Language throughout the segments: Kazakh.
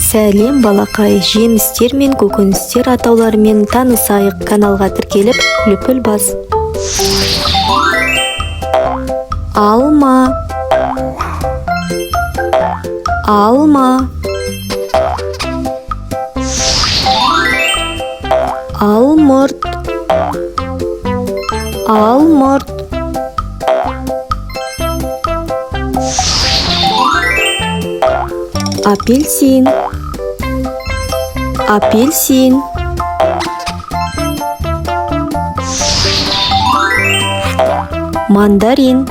Сәлем балақай, жемістер мен көкөністер атауларымен танысайық. Каналға тіркеліп, лүпіл бас. Алма, алма, алмұрт, алмұрт, апельсин, апельсин, мандарин,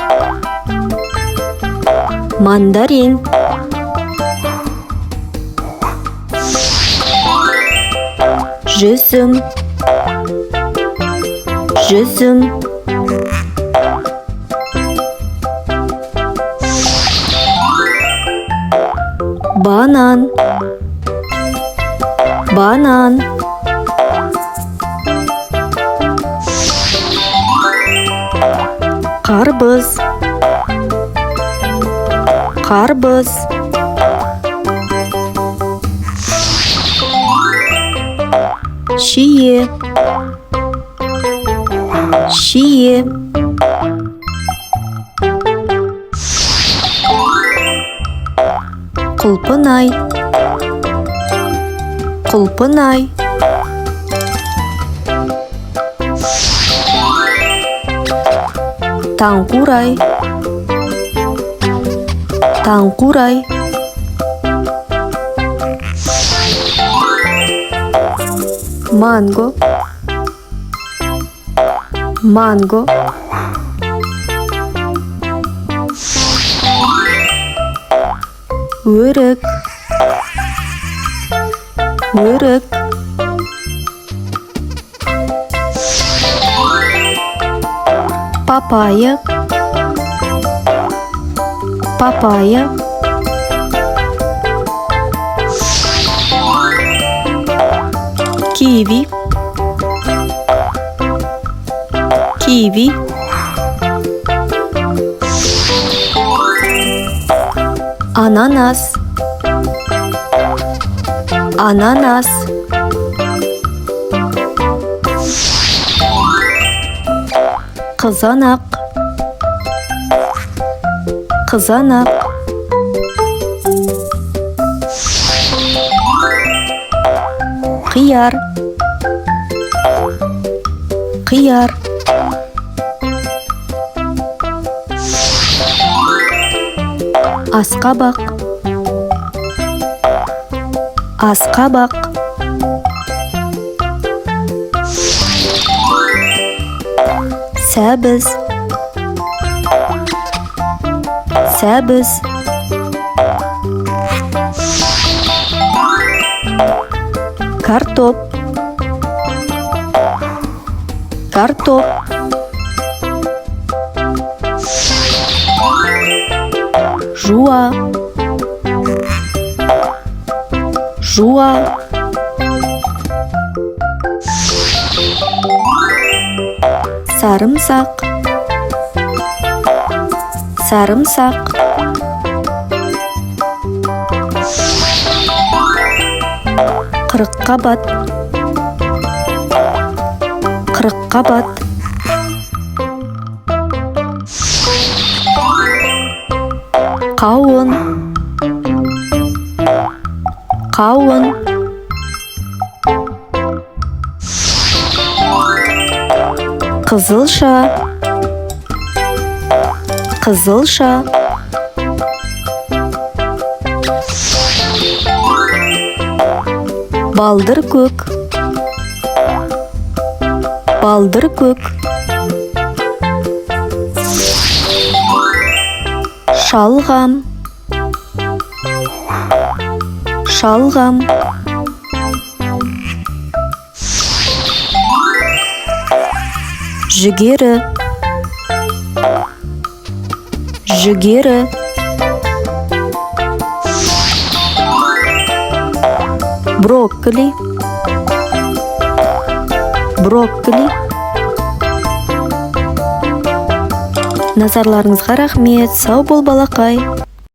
мандарин, жүзім, жүзім, банан, банан, қарбыз, қарбыз, шие, шие, құлпынай, құлпынай, таңқурай, таңқурай, манго, манго, өрік, өрік, папайя, папайя, киви, киви, ананас, ананас, қызанақ, қызанақ, қияр, қияр, асқабақ, асқабақ, сәбіз, сәбіз, картоп, картоп, жуа, жуа, сарымсақ, сарымсақ, қырыққабат, қырыққабат, қауын, қауын, қызылша, қызылша, балдыр көк, балдыр көк, шалғам, шалғам, жүгері, жүгері, брокколи, брокколи. Назарларыңызға рахмет. Сау бол балақай.